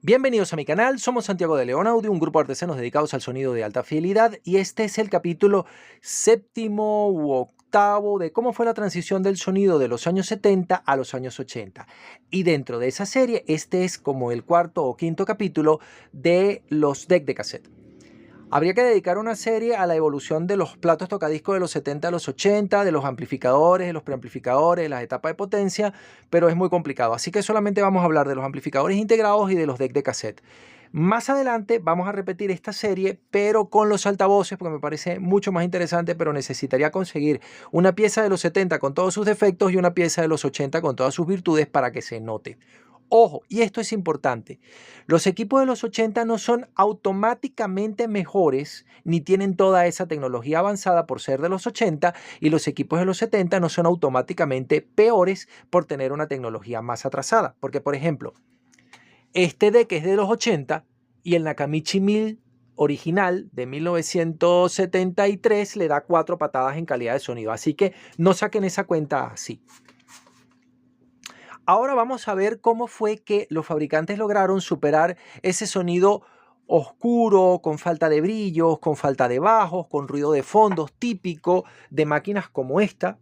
Bienvenidos a mi canal, somos Santiago de León Audio, un grupo de artesanos dedicados al sonido de alta fidelidad y este es el capítulo séptimo u octavo de cómo fue la transición del sonido de los años 70 a los años 80. Y dentro de esa serie, este es como el cuarto o quinto capítulo de los decks de cassette. Habría que dedicar una serie a la evolución de los platos tocadiscos de los 70 a los 80, de los amplificadores, de los preamplificadores, de las etapas de potencia, pero es muy complicado. Así que solamente vamos a hablar de los amplificadores integrados y de los decks de cassette. Más adelante vamos a repetir esta serie, pero con los altavoces, porque me parece mucho más interesante, pero necesitaría conseguir una pieza de los 70 con todos sus defectos y una pieza de los 80 con todas sus virtudes para que se note. Ojo, y esto es importante, los equipos de los 80 no son automáticamente mejores ni tienen toda esa tecnología avanzada por ser de los 80 y los equipos de los 70 no son automáticamente peores por tener una tecnología más atrasada. Porque, por ejemplo, este deck es de los 80 y el Nakamichi 1000 original de 1973 le da 4 patadas en calidad de sonido. Así que no saquen esa cuenta así. Ahora vamos a ver cómo fue que los fabricantes lograron superar ese sonido oscuro, con falta de brillos, con falta de bajos, con ruido de fondos típico de máquinas como esta,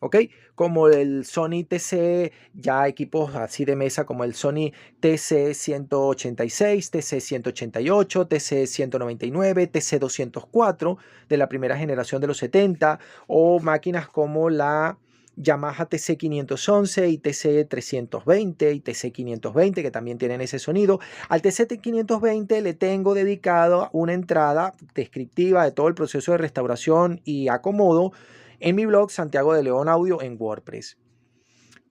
¿ok? Como el Sony TC, ya equipos así de mesa como el Sony TC186, TC188, TC199, TC204 de la primera generación de los 70, o máquinas como la Yamaha TC511 y TC320 y TC520 que también tienen ese sonido. Al TC520 le tengo dedicado una entrada descriptiva de todo el proceso de restauración y acomodo en mi blog Santiago de León Audio en WordPress.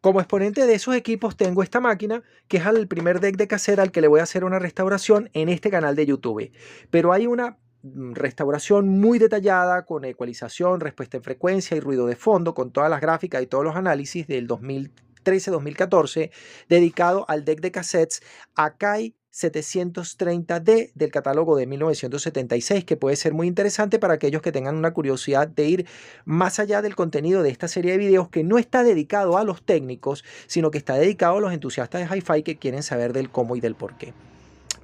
Como exponente de esos equipos tengo esta máquina, que es el primer deck de cassette al que le voy a hacer una restauración en este canal de YouTube. Pero hay una restauración muy detallada con ecualización, respuesta en frecuencia y ruido de fondo, con todas las gráficas y todos los análisis del 2013-2014, dedicado al deck de cassettes Akai 730D del catálogo de 1976, que puede ser muy interesante para aquellos que tengan una curiosidad de ir más allá del contenido de esta serie de videos, que no está dedicado a los técnicos, sino que está dedicado a los entusiastas de hi-fi que quieren saber del cómo y del por qué.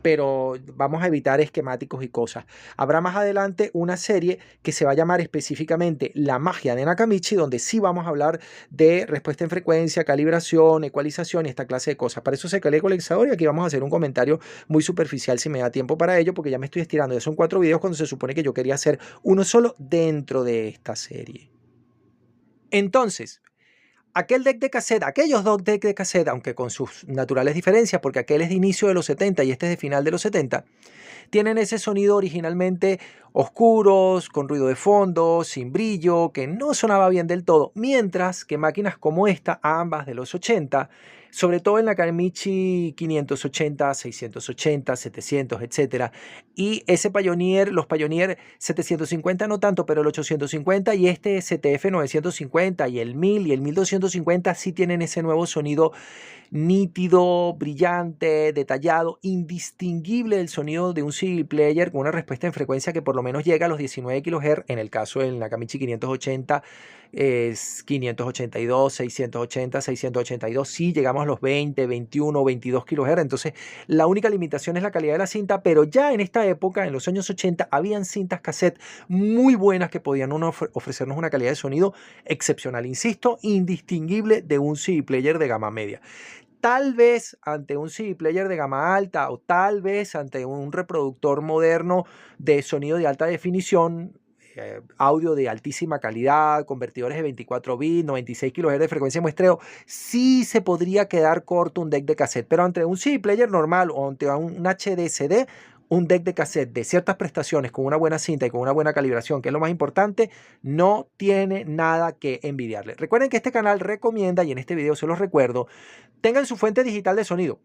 Pero vamos a evitar esquemáticos y cosas. Habrá más adelante una serie que se va a llamar específicamente La magia de Nakamichi, donde sí vamos a hablar de respuesta en frecuencia, calibración, ecualización y esta clase de cosas. Para eso se el ecualizador y aquí vamos a hacer un comentario muy superficial si me da tiempo para ello, porque ya me estoy estirando. Ya son 4 videos cuando se supone que yo quería hacer uno solo dentro de esta serie. Entonces, aquel deck de cassette, aquellos dos decks de cassette, aunque con sus naturales diferencias, porque aquel es de inicio de los 70 y este es de final de los 70, tienen ese sonido originalmente oscuros, con ruido de fondo, sin brillo, que no sonaba bien del todo, mientras que máquinas como esta, ambas de los 80, sobre todo en la Nakamichi 580, 680, 700, etc. Y ese Pioneer, los Pioneer 750 no tanto, pero el 850 y este STF 950 y el 1000 y el 1250 sí tienen ese nuevo sonido nítido, brillante, detallado, indistinguible del sonido de un CD player con una respuesta en frecuencia que por lo menos llega a los 19 kHz, en el caso del Nakamichi 580 es 582, 680, 682, sí llegamos a los 20, 21, 22 kHz, entonces la única limitación es la calidad de la cinta, pero ya en esta época, en los años 80, habían cintas cassette muy buenas que podían ofrecernos una calidad de sonido excepcional, insisto, indistinguible de un CD player de gama media. Tal vez ante un CD player de gama alta o tal vez ante un reproductor moderno de sonido de alta definición, audio de altísima calidad, convertidores de 24 bits, 96 kHz de frecuencia de muestreo, sí se podría quedar corto un deck de cassette, pero ante un CD player normal o ante un HDCD, un deck de cassette de ciertas prestaciones con una buena cinta y con una buena calibración, que es lo más importante, no tiene nada que envidiarle. Recuerden que este canal recomienda, y en este video se los recuerdo, tengan su fuente digital de sonido,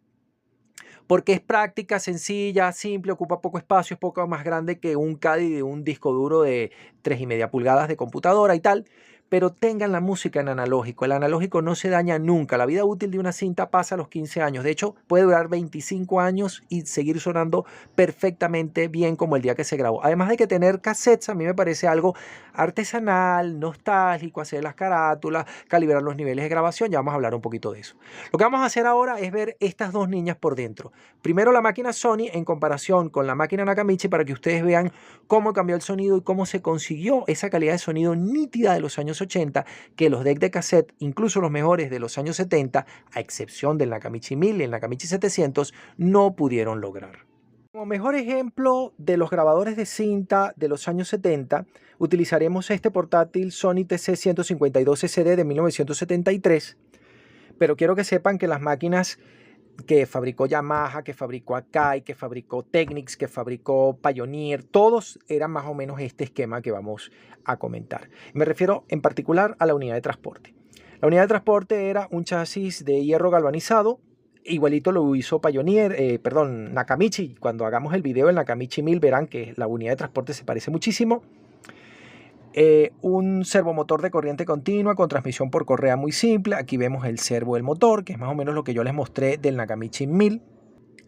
porque es práctica, sencilla, simple, ocupa poco espacio, es poco más grande que un CADI de un disco duro de 3,5 pulgadas de computadora y tal, pero tengan la música en analógico. El analógico no se daña nunca. La vida útil de una cinta pasa a los 15 años. De hecho, puede durar 25 años y seguir sonando perfectamente bien como el día que se grabó. Además de que tener cassettes a mí me parece algo artesanal, nostálgico, hacer las carátulas, calibrar los niveles de grabación. Ya vamos a hablar un poquito de eso. Lo que vamos a hacer ahora es ver estas dos niñas por dentro. Primero la máquina Sony en comparación con la máquina Nakamichi para que ustedes vean cómo cambió el sonido y cómo se consiguió esa calidad de sonido nítida de los años 80 que los decks de cassette, incluso los mejores de los años 70, a excepción del Nakamichi 1000 y el Nakamichi 700, no pudieron lograr. Como mejor ejemplo de los grabadores de cinta de los años 70, utilizaremos este portátil Sony TC152 SD de 1973, pero quiero que sepan que las máquinas que fabricó Yamaha, que fabricó Akai, que fabricó Technics, que fabricó Pioneer, todos eran más o menos este esquema que vamos a comentar. Me refiero en particular a la unidad de transporte. La unidad de transporte era un chasis de hierro galvanizado, igualito lo hizo Nakamichi. Cuando hagamos el video del Nakamichi 1000 verán que la unidad de transporte se parece muchísimo. Un servomotor de corriente continua con transmisión por correa muy simple. Aquí vemos el servo del motor, que es más o menos lo que yo les mostré del Nakamichi 1000.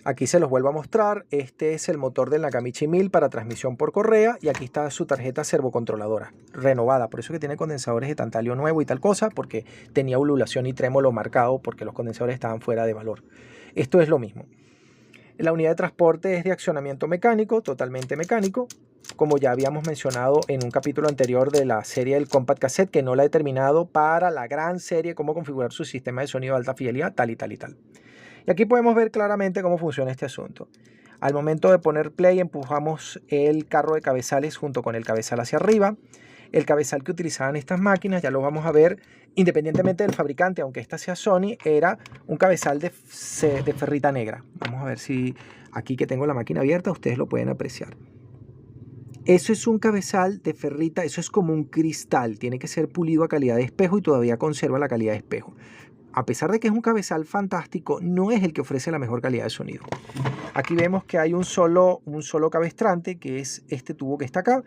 Aquí se los vuelvo a mostrar. Este es el motor del Nakamichi 1000 para transmisión por correa, y aquí está su tarjeta servocontroladora renovada, por eso que tiene condensadores de tantalio nuevo y tal cosa, porque tenía ululación y trémolo marcado porque los condensadores estaban fuera de valor. Esto es lo mismo. La unidad de transporte es de accionamiento mecánico, totalmente mecánico, como ya habíamos mencionado en un capítulo anterior de la serie del Compact Cassette, que no la he terminado, para la gran serie cómo configurar su sistema de sonido de alta fidelidad, tal y tal y tal. Y aquí podemos ver claramente cómo funciona este asunto. Al momento de poner play, empujamos el carro de cabezales junto con el cabezal hacia arriba. El cabezal que utilizaban estas máquinas, ya lo vamos a ver, independientemente del fabricante, aunque esta sea Sony, era un cabezal de ferrita negra. Vamos a ver si aquí que tengo la máquina abierta, ustedes lo pueden apreciar. Eso es un cabezal de ferrita, eso es como un cristal, tiene que ser pulido a calidad de espejo y todavía conserva la calidad de espejo. A pesar de que es un cabezal fantástico, no es el que ofrece la mejor calidad de sonido. Aquí vemos que hay un solo cabestrante, que es este tubo que está acá.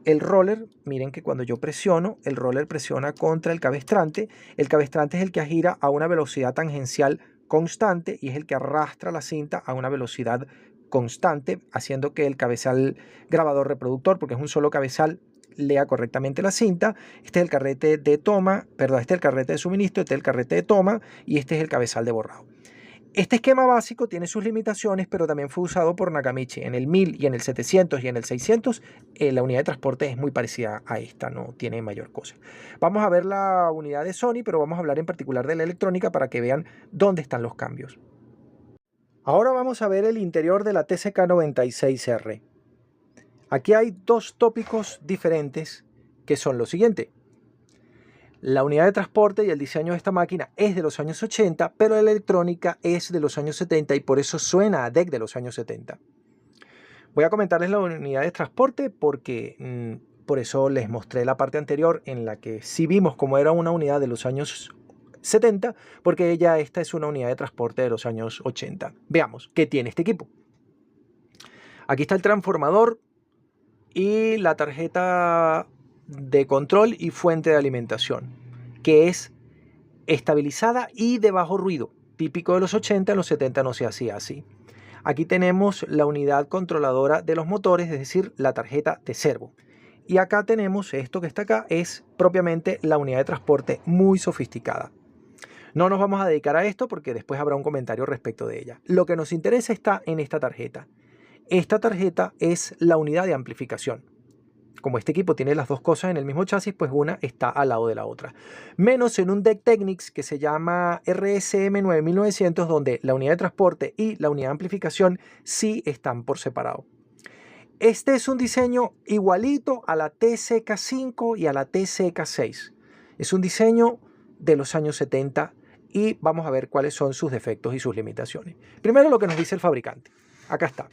El roller, miren que cuando yo presiono, el roller presiona contra el cabestrante. El cabestrante es el que gira a una velocidad tangencial constante y es el que arrastra la cinta a una velocidad constante, haciendo que el cabezal grabador reproductor, porque es un solo cabezal, lea correctamente la cinta. Este es el carrete de toma, perdón, este es el carrete de suministro, este es el carrete de toma y este es el cabezal de borrado. Este esquema básico tiene sus limitaciones, pero también fue usado por Nakamichi. En el 1000 y en el 700 y en el 600, la unidad de transporte es muy parecida a esta, no tiene mayor cosa. Vamos a ver la unidad de Sony, pero vamos a hablar en particular de la electrónica para que vean dónde están los cambios. Ahora vamos a ver el interior de la TCK96R. Aquí hay dos tópicos diferentes que son lo siguiente. La unidad de transporte y el diseño de esta máquina es de los años 80, pero la electrónica es de los años 70 y por eso suena a deck de los años 70. Voy a comentarles la unidad de transporte porque por eso les mostré la parte anterior en la que sí vimos cómo era una unidad de los años 70, porque esta es una unidad de transporte de los años 80. Veamos qué tiene este equipo. Aquí está el transformador y la tarjeta de control y fuente de alimentación, que es estabilizada y de bajo ruido, típico de los 80, en los 70 no se hacía así. Aquí tenemos la unidad controladora de los motores, es decir, la tarjeta de servo. Y acá tenemos esto que está acá, es propiamente la unidad de transporte muy sofisticada. No nos vamos a dedicar a esto porque después habrá un comentario respecto de ella. Lo que nos interesa está en esta tarjeta. Esta tarjeta es la unidad de amplificación. Como este equipo tiene las dos cosas en el mismo chasis, pues una está al lado de la otra. Menos en un deck Technics que se llama RSM 9900, donde la unidad de transporte y la unidad de amplificación sí están por separado. Este es un diseño igualito a la TCK5 y a la TCK6. Es un diseño de los años 70 y vamos a ver cuáles son sus defectos y sus limitaciones. Primero lo que nos dice el fabricante. Acá está.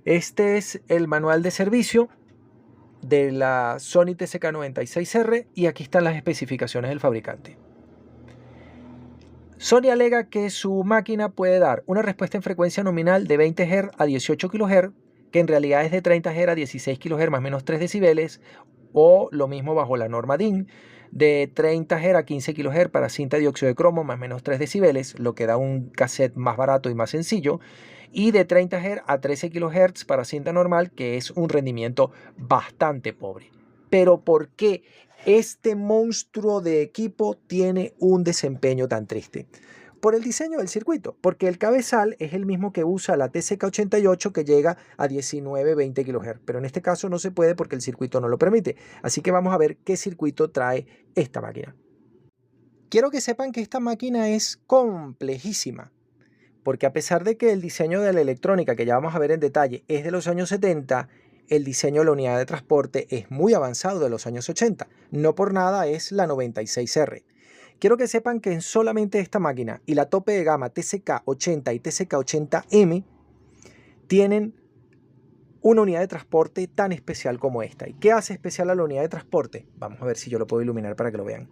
Este es el manual de servicio de la Sony TCK96R y aquí están las especificaciones del fabricante. Sony alega que su máquina puede dar una respuesta en frecuencia nominal de 20 Hz a 18 kHz, que en realidad es de 30 Hz a 16 kHz más o menos 3 decibeles, o lo mismo bajo la norma DIN, de 30 Hz a 15 kHz para cinta de dióxido de cromo más o menos 3 decibeles, lo que da un cassette más barato y más sencillo, y de 30 Hz a 13 kHz para cinta normal, que es un rendimiento bastante pobre. Pero ¿por qué este monstruo de equipo tiene un desempeño tan triste? Por el diseño del circuito, porque el cabezal es el mismo que usa la TCK88, que llega a 19-20 kHz, pero en este caso no se puede porque el circuito no lo permite. Así que vamos a ver qué circuito trae esta máquina. Quiero que sepan que esta máquina es complejísima, porque a pesar de que el diseño de la electrónica, que ya vamos a ver en detalle, es de los años 70, el diseño de la unidad de transporte es muy avanzado, de los años 80. No por nada es la 96R. Quiero que sepan que en solamente esta máquina y la tope de gama TCK80 y TCK80M tienen una unidad de transporte tan especial como esta. ¿Y qué hace especial a la unidad de transporte? Vamos a ver si yo lo puedo iluminar para que lo vean.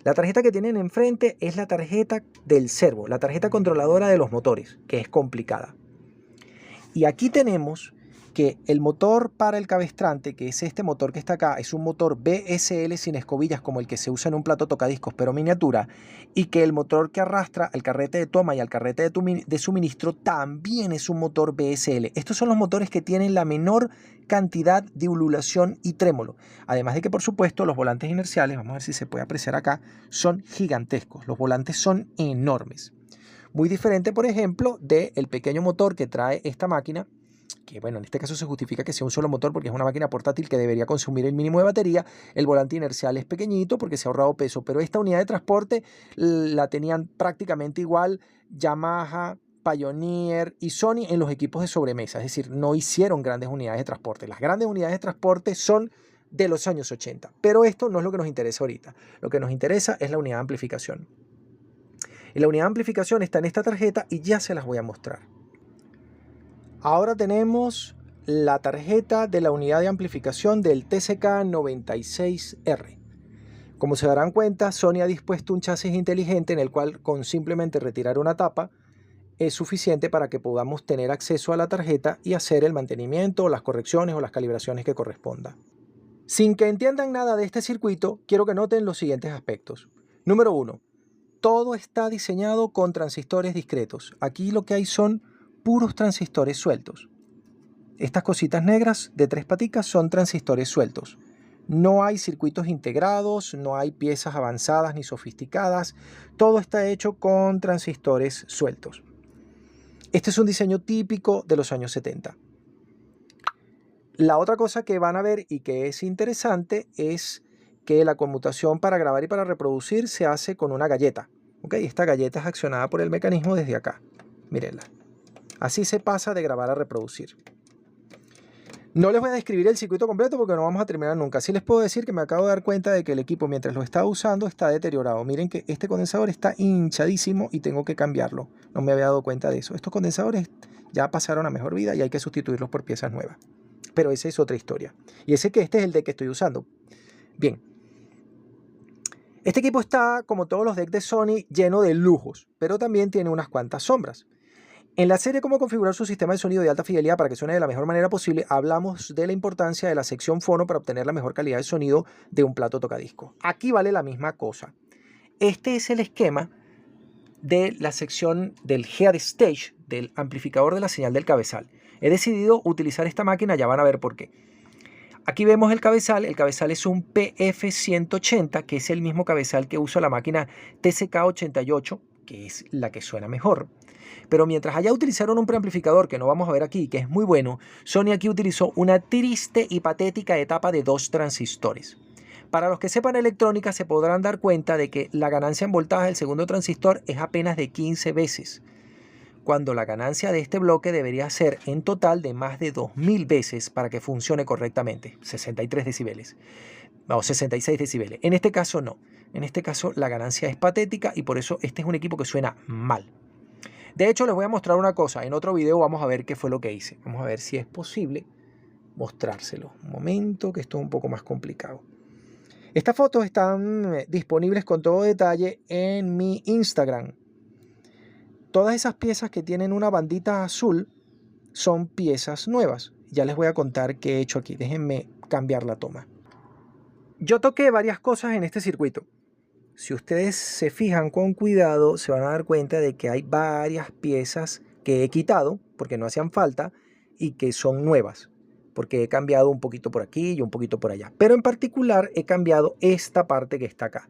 La tarjeta que tienen enfrente es la tarjeta del servo, la tarjeta controladora de los motores, que es complicada. Y aquí tenemos que el motor para el cabestrante, que es este motor que está acá, es un motor BSL sin escobillas como el que se usa en un plato tocadiscos pero miniatura, y que el motor que arrastra al carrete de toma y al carrete de suministro también es un motor BSL. Estos son los motores que tienen la menor cantidad de ululación y trémolo. Además de que, por supuesto, los volantes inerciales, vamos a ver si se puede apreciar acá, son gigantescos. Los volantes son enormes. Muy diferente, por ejemplo, del pequeño motor que trae esta máquina, que bueno, en este caso se justifica que sea un solo motor porque es una máquina portátil que debería consumir el mínimo de batería. El volante inercial es pequeñito porque se ha ahorrado peso, pero esta unidad de transporte la tenían prácticamente igual Yamaha, Pioneer y Sony en los equipos de sobremesa, es decir, no hicieron grandes unidades de transporte. Las grandes unidades de transporte son de los años 80, pero esto no es lo que nos interesa ahorita. Lo que nos interesa es la unidad de amplificación. Y la unidad de amplificación está en esta tarjeta y ya se las voy a mostrar. Ahora tenemos la tarjeta de la unidad de amplificación del TCK96R. Como se darán cuenta, Sony ha dispuesto un chasis inteligente en el cual con simplemente retirar una tapa es suficiente para que podamos tener acceso a la tarjeta y hacer el mantenimiento, las correcciones o las calibraciones que corresponda. Sin que entiendan nada de este circuito, quiero que noten los siguientes aspectos. Número 1. Todo está diseñado con transistores discretos. Aquí lo que hay son puros transistores sueltos. Estas cositas negras de 3 paticas son transistores sueltos. No hay circuitos integrados, no hay piezas avanzadas ni sofisticadas. Todo está hecho con transistores sueltos. Este es un diseño típico de los años 70. La otra cosa que van a ver y que es interesante es que la conmutación para grabar y para reproducir se hace con una galleta. ¿Okay? Esta galleta es accionada por el mecanismo desde acá. Mírenla. Así se pasa de grabar a reproducir. No les voy a describir el circuito completo porque no vamos a terminar nunca. Sí les puedo decir que me acabo de dar cuenta de que el equipo, mientras lo estaba usando, está deteriorado. Miren que este condensador está hinchadísimo y tengo que cambiarlo. No me había dado cuenta de eso. Estos condensadores ya pasaron a mejor vida y hay que sustituirlos por piezas nuevas. Pero esa es otra historia. Y este es el deck que estoy usando. Bien. Este equipo está, como todos los decks de Sony, lleno de lujos, pero también tiene unas cuantas sombras. En la serie Cómo configurar su sistema de sonido de alta fidelidad para que suene de la mejor manera posible, hablamos de la importancia de la sección fono para obtener la mejor calidad de sonido de un plato tocadiscos. Aquí vale la misma cosa. Este es el esquema de la sección del head stage, del amplificador de la señal del cabezal. He decidido utilizar esta máquina, ya van a ver por qué. Aquí vemos el cabezal es un PF180, que es el mismo cabezal que usa la máquina TCK88, que es la que suena mejor. Pero mientras allá utilizaron un preamplificador que no vamos a ver aquí, que es muy bueno, Sony aquí utilizó una triste y patética etapa de 2 transistores. Para los que sepan electrónica se podrán dar cuenta de que la ganancia en voltaje del segundo transistor es apenas de 15 veces, cuando la ganancia de este bloque debería ser en total de más de 2000 veces para que funcione correctamente, 63 decibeles. O 66 decibeles. En este caso no. En este caso la ganancia es patética y por eso este es un equipo que suena mal. De hecho, les voy a mostrar una cosa. En otro video vamos a ver qué fue lo que hice. Vamos a ver si es posible mostrárselo. Un momento, que esto es un poco más complicado. Estas fotos están disponibles con todo detalle en mi Instagram. Todas esas piezas que tienen una bandita azul son piezas nuevas. Ya les voy a contar qué he hecho aquí. Déjenme cambiar la toma. Yo toqué varias cosas en este circuito. Si ustedes se fijan con cuidado, se van a dar cuenta de que hay varias piezas que he quitado porque no hacían falta y que son nuevas, porque he cambiado un poquito por aquí y un poquito por allá. Pero en particular he cambiado esta parte que está acá.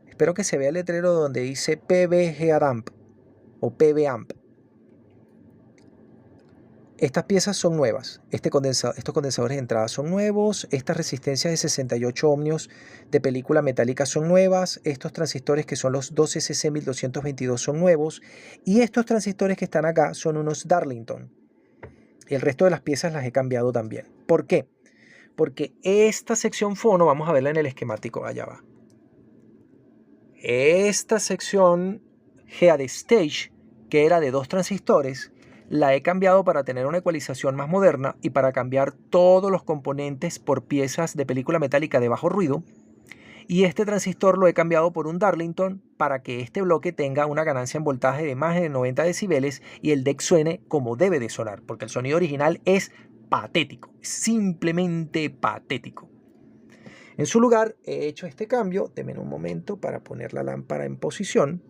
Espero que se vea el letrero donde dice PBGAMP o PBAMP. Estas piezas son nuevas, estos condensadores de entrada son nuevos, estas resistencias de 68 ohmios de película metálica son nuevas, estos transistores que son los 12CC1222 son nuevos y estos transistores que están acá son unos Darlington. El resto de las piezas las he cambiado también. ¿Por qué? Porque esta sección fono, vamos a verla en el esquemático, allá va. Esta sección Head Stage, que era de 2 transistores, la he cambiado para tener una ecualización más moderna y para cambiar todos los componentes por piezas de película metálica de bajo ruido. Y este transistor lo he cambiado por un Darlington para que este bloque tenga una ganancia en voltaje de más de 90 decibeles y el DEC suene como debe de sonar, porque el sonido original es patético, simplemente patético. En su lugar he hecho este cambio, denme un momento para poner la lámpara en posición.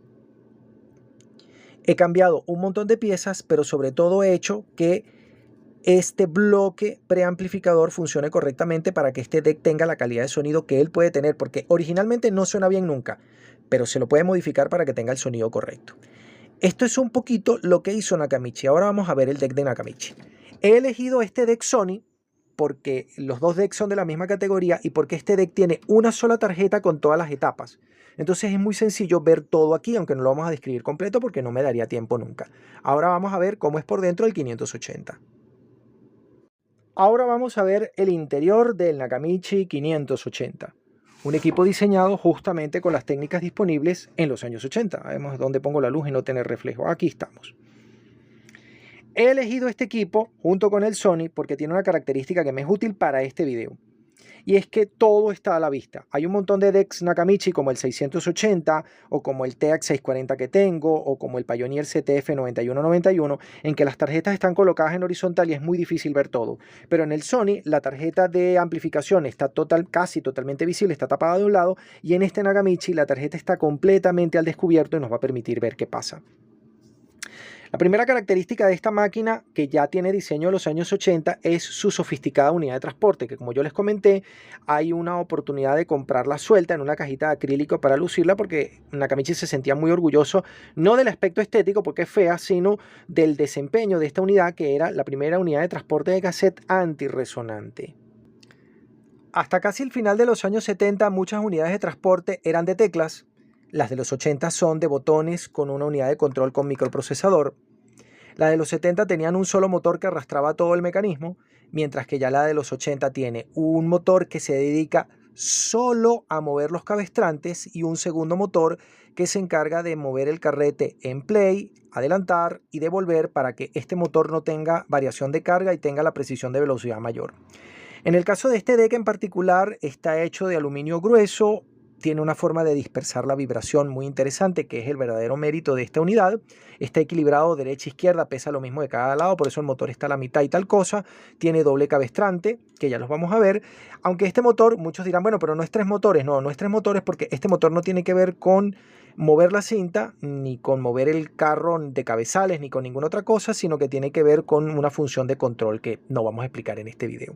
He cambiado un montón de piezas, pero sobre todo he hecho que este bloque preamplificador funcione correctamente para que este DEC tenga la calidad de sonido que él puede tener, porque originalmente no suena bien nunca, pero se lo puede modificar para que tenga el sonido correcto. Esto es un poquito lo que hizo Nakamichi. Ahora vamos a ver el DEC de Nakamichi. He elegido este DEC Sony porque los dos DECs son de la misma categoría y porque este DEC tiene una sola tarjeta con todas las etapas. Entonces es muy sencillo ver todo aquí, aunque no lo vamos a describir completo porque no me daría tiempo nunca. Ahora vamos a ver cómo es por dentro del 580. Ahora vamos a ver el interior del Nakamichi 580. Un equipo diseñado justamente con las técnicas disponibles en los años 80. Vemos dónde pongo la luz y no tener reflejo. Aquí estamos. He elegido este equipo junto con el Sony porque tiene una característica que me es útil para este video. Y es que todo está a la vista. Hay un montón de DECs Nakamichi como el 680 o como el TEAC 640 que tengo o como el Pioneer CTF 9191 en que las tarjetas están colocadas en horizontal y es muy difícil ver todo. Pero en el Sony la tarjeta de amplificación está casi totalmente visible, está tapada de un lado, y en este Nakamichi la tarjeta está completamente al descubierto y nos va a permitir ver qué pasa. La primera característica de esta máquina, que ya tiene diseño de los años 80, es su sofisticada unidad de transporte, que como yo les comenté, hay una oportunidad de comprarla suelta en una cajita de acrílico para lucirla, porque Nakamichi se sentía muy orgulloso, no del aspecto estético, porque es fea, sino del desempeño de esta unidad, que era la primera unidad de transporte de cassette antirresonante. Hasta casi el final de los años 70, muchas unidades de transporte eran de teclas. Las de los 80 son de botones con una unidad de control con microprocesador. La de los 70 tenían un solo motor que arrastraba todo el mecanismo, mientras que ya la de los 80 tiene un motor que se dedica solo a mover los cabestrantes y un segundo motor que se encarga de mover el carrete en play, adelantar y devolver para que este motor no tenga variación de carga y tenga la precisión de velocidad mayor. En el caso de este DEC en particular, está hecho de aluminio grueso, tiene una forma de dispersar la vibración muy interesante, que es el verdadero mérito de esta unidad. Está equilibrado derecha-izquierda, pesa lo mismo de cada lado, por eso el motor está a la mitad y tal cosa. Tiene doble cabestrante, que ya los vamos a ver. Aunque este motor, muchos dirán, bueno, pero no es 3 motores. No, no es 3 motores porque este motor no tiene que ver con mover la cinta, ni con mover el carro de cabezales, ni con ninguna otra cosa, sino que tiene que ver con una función de control que no vamos a explicar en este video.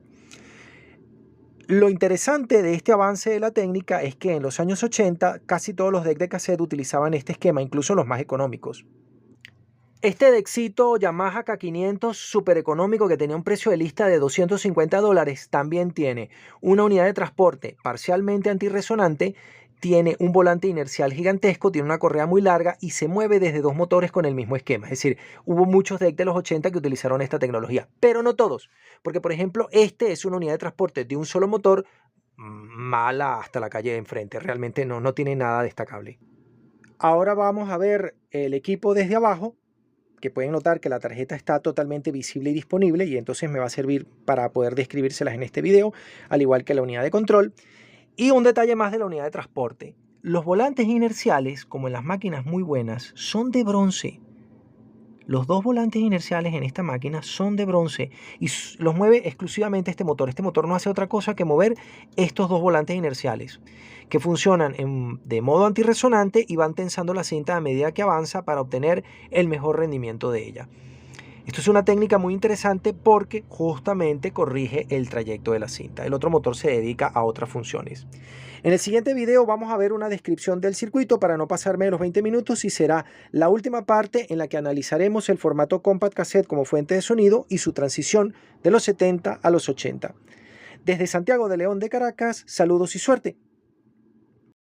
Lo interesante de este avance de la técnica es que en los años 80 casi todos los DEC de cassette utilizaban este esquema, incluso los más económicos. Este DECcito Yamaha K500 súper económico que tenía un precio de lista de $250 también tiene una unidad de transporte parcialmente antirresonante, tiene un volante inercial gigantesco, tiene una correa muy larga y se mueve desde 2 motores con el mismo esquema. Es decir, hubo muchos DEC de los 80 que utilizaron esta tecnología, pero no todos. Porque, por ejemplo, este es una unidad de transporte de un solo motor, mala hasta la calle de enfrente. Realmente no tiene nada destacable. Ahora vamos a ver el equipo desde abajo, que pueden notar que la tarjeta está totalmente visible y disponible, y entonces me va a servir para poder describírselas en este video, al igual que la unidad de control. Y un detalle más de la unidad de transporte. Los volantes inerciales, como en las máquinas muy buenas, son de bronce. Los dos volantes inerciales en esta máquina son de bronce y los mueve exclusivamente este motor. Este motor no hace otra cosa que mover estos dos volantes inerciales que funcionan de modo antirresonante y van tensando la cinta a medida que avanza para obtener el mejor rendimiento de ella. Esto es una técnica muy interesante porque justamente corrige el trayecto de la cinta. El otro motor se dedica a otras funciones. En el siguiente video vamos a ver una descripción del circuito para no pasarme de los 20 minutos y será la última parte en la que analizaremos el formato compact cassette como fuente de sonido y su transición de los 70 a los 80. Desde Santiago de León de Caracas, saludos y suerte.